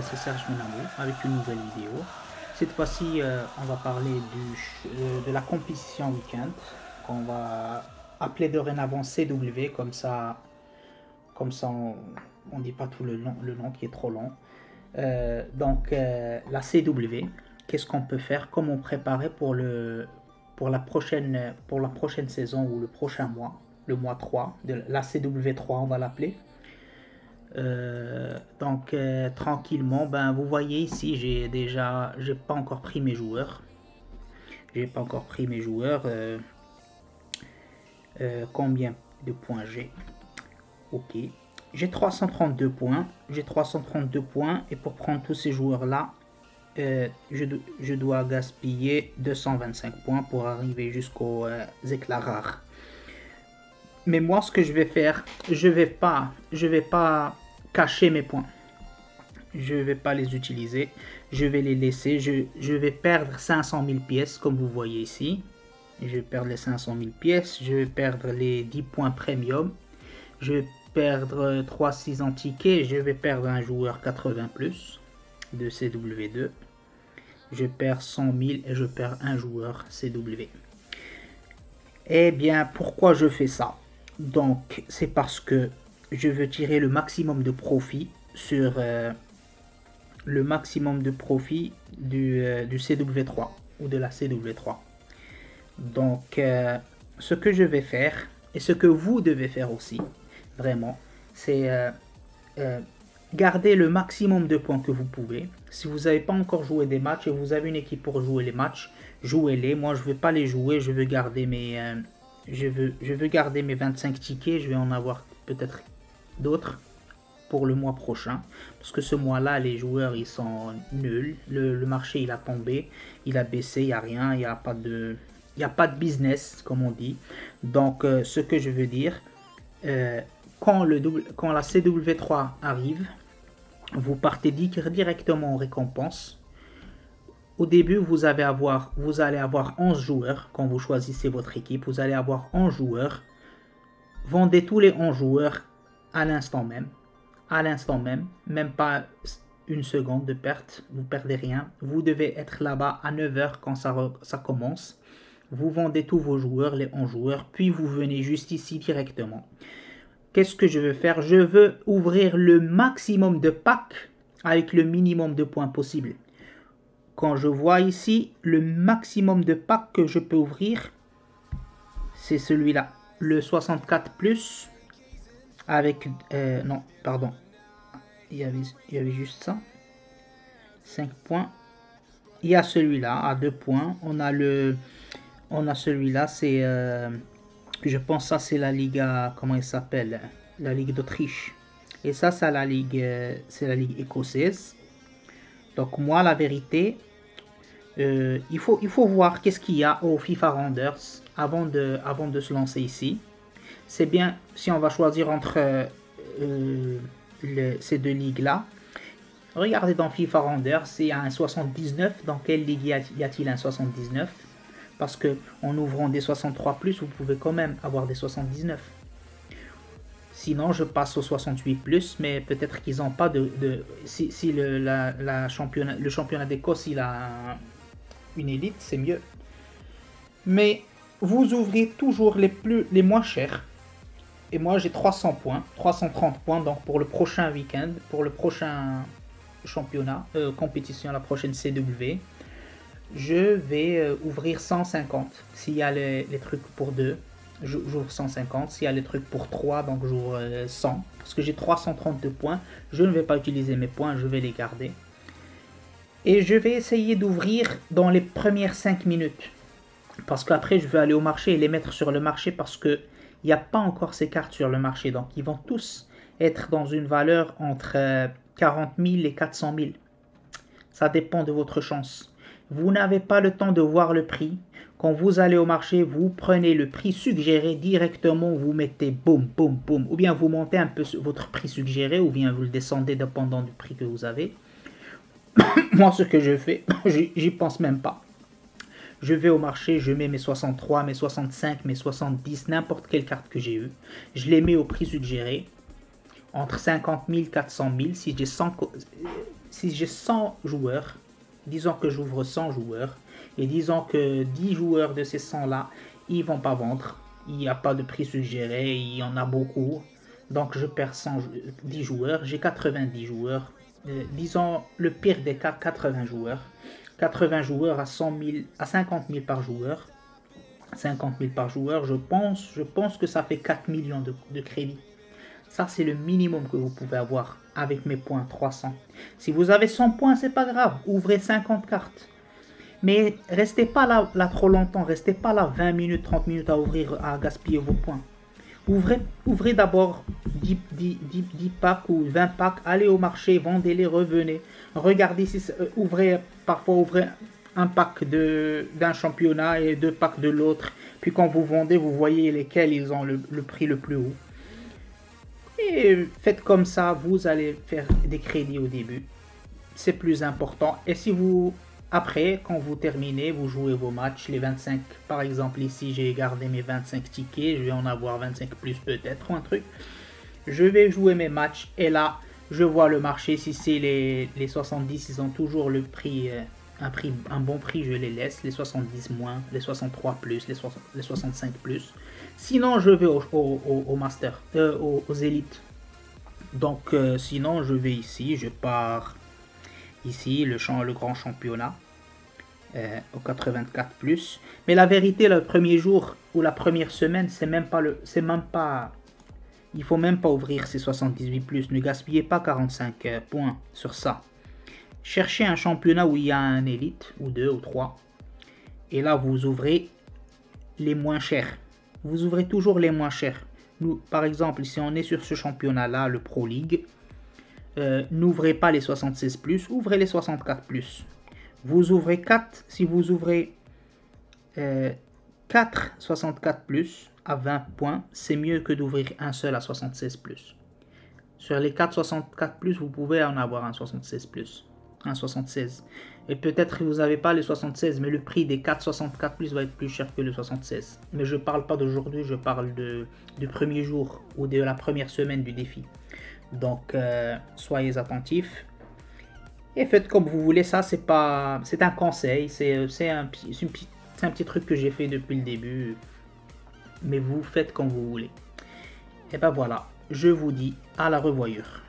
c'est Serge Menamou avec une nouvelle vidéo. Cette fois-ci, on va parler de la compétition week-end qu'on va appeler dorénavant CW, comme ça on dit pas tout le nom qui est trop long. La CW, qu'est-ce qu'on peut faire, comment préparer pour la prochaine saison ou le prochain mois, le mois 3, de la CW3 on va l'appeler. Tranquillement, vous voyez ici, j'ai pas encore pris mes joueurs. Combien de points j'ai? Ok, j'ai 332 points. Et pour prendre tous ces joueurs là, je dois gaspiller 225 points pour arriver jusqu'aux éclats rares. Mais moi, ce que je vais faire, je vais pas cacher mes points. Je vais pas les utiliser. Je vais les laisser. Je vais perdre 500 000 pièces, comme vous voyez ici. Je vais perdre les 500 000 pièces. Je vais perdre les 10 points premium. Je vais perdre 3-6 en tickets. Je vais perdre un joueur 80+, de CW2. Je perds 100 000 et je perds un joueur CW. Eh bien, pourquoi je fais ça? Donc, c'est parce que je veux tirer le maximum de profit sur du CW3 ou de la CW3. Donc, ce que je vais faire et ce que vous devez faire aussi, vraiment, c'est garder le maximum de points que vous pouvez. Si vous n'avez pas encore joué des matchs et vous avez une équipe pour jouer les matchs, jouez-les. Moi, je ne vais pas les jouer, je veux garder mes... Je veux garder mes 25 tickets, je vais en avoir peut-être d'autres pour le mois prochain. Parce que ce mois-là, les joueurs, ils sont nuls. Le marché, il a tombé, il a baissé, il n'y a rien, il n'y a pas de business, comme on dit. Donc, ce que je veux dire, quand la CW3 arrive, vous partez directement en récompense. Au début, vous allez avoir 11 joueurs quand vous choisissez votre équipe. Vous allez avoir 11 joueurs. Vendez tous les 11 joueurs à l'instant même. Même pas une seconde de perte. Vous ne perdez rien. Vous devez être là-bas à 9 h quand ça commence. Vous vendez tous vos joueurs, les 11 joueurs. Puis vous venez juste ici directement. Qu'est-ce que je veux faire? Je veux ouvrir le maximum de packs avec le minimum de points possible. Quand je vois ici, le maximum de packs que je peux ouvrir, c'est celui-là. Le 64+, avec... non, pardon. Il y avait juste ça. 5 points. Il y a celui-là, à 2 points. On a celui-là, c'est... je pense ça, c'est la Liga... Comment il s'appelle? La Ligue d'Autriche. Et ça, c'est la Ligue écossaise. Donc moi, la vérité, il faut voir qu'est-ce qu'il y a au FIFA Renders avant de se lancer ici. C'est bien si on va choisir entre ces deux ligues-là. Regardez dans FIFA Renders, il y a un 79. Dans quelle ligue y a-t-il un 79? Parce que en ouvrant des 63+, vous pouvez quand même avoir des 79. Sinon, je passe au 68+, mais peut-être qu'ils n'ont pas si le championnat d'Écosse, il a une élite, c'est mieux. Mais vous ouvrez toujours les moins chers. Et moi, j'ai 300 points, 330 points. Donc, pour le prochain week-end, pour le prochain championnat, compétition, la prochaine CW, je vais ouvrir 150. S'il y a les trucs pour 2. J'ouvre 150, s'il y a les trucs pour 3, donc j'ouvre 100, parce que j'ai 332 points, je ne vais pas utiliser mes points, je vais les garder. Et je vais essayer d'ouvrir dans les premières 5 minutes, parce qu'après je vais aller au marché et les mettre sur le marché, parce qu'il n'y a pas encore ces cartes sur le marché, donc ils vont tous être dans une valeur entre 40 000 et 400 000. Ça dépend de votre chance. Vous n'avez pas le temps de voir le prix. Quand vous allez au marché, vous prenez le prix suggéré directement, vous mettez boum, boum, boum. Ou bien vous montez un peu votre prix suggéré, ou bien vous le descendez dépendant du prix que vous avez. Moi, ce que je fais, j'y pense même pas. Je vais au marché, je mets mes 63, mes 65, mes 70, n'importe quelle carte que j'ai eue. Je les mets au prix suggéré. Entre 50 000 et 400 000. si j'ai 100 joueurs, disons que j'ouvre 100 joueurs, et disons que 10 joueurs de ces 100 là, ils vont pas vendre, il n'y a pas de prix suggéré, il y en a beaucoup, donc je perds 10 joueurs, j'ai 90 joueurs, disons le pire des cas, 80 joueurs, 80 joueurs à 100 000, à 50 000 par joueur, 50 000 par joueur, je pense que ça fait 4 millions de crédits. Ça, c'est le minimum que vous pouvez avoir avec mes points 300. Si vous avez 100 points, c'est pas grave. Ouvrez 50 cartes. Mais restez pas là trop longtemps. Restez pas là 20 minutes, 30 minutes à ouvrir, à gaspiller vos points. Ouvrez d'abord 10 packs ou 20 packs. Allez au marché, vendez-les, revenez. Regardez si parfois ouvrez un pack d'un championnat et 2 packs de l'autre. Puis quand vous vendez, vous voyez lesquels ils ont le prix le plus haut. Et faites comme ça, vous allez faire des crédits au début. C'est plus important. Et si vous, après, quand vous terminez, vous jouez vos matchs, les 25, par exemple ici, j'ai gardé mes 25 tickets, je vais en avoir 25 plus peut-être, ou un truc. Je vais jouer mes matchs et là, je vois le marché. Si c'est les 70, ils ont toujours le prix, un bon prix, je les laisse. Les 70 moins, les 63 plus, les 65 plus. Sinon, je vais au master, aux élites. Donc, sinon, je vais ici, je pars ici, le grand championnat, au 84 plus. Mais la vérité, le premier jour ou la première semaine, il faut même pas ouvrir ces 78 plus. Ne gaspillez pas 45 points sur ça. Cherchez un championnat où il y a un élite, ou 2 ou 3. Et là, vous ouvrez les moins chers. Vous ouvrez toujours les moins chers. Nous, par exemple, si on est sur ce championnat-là, le Pro League, n'ouvrez pas les 76 plus, ouvrez les 64 plus. Vous ouvrez 4, si vous ouvrez 4 64 plus à 20 points, c'est mieux que d'ouvrir un seul à 76 plus. Sur les 4 64 plus, vous pouvez en avoir un 76 plus. Un 76. Et peut-être que vous n'avez pas les 76, mais le prix des 464 plus va être plus cher que le 76. Mais je ne parle pas d'aujourd'hui, je parle du premier jour ou de la première semaine du défi. Donc, soyez attentifs. Et faites comme vous voulez, ça c'est un conseil, c'est un petit truc que j'ai fait depuis le début. Mais vous faites comme vous voulez. Et ben voilà, je vous dis à la revoyure.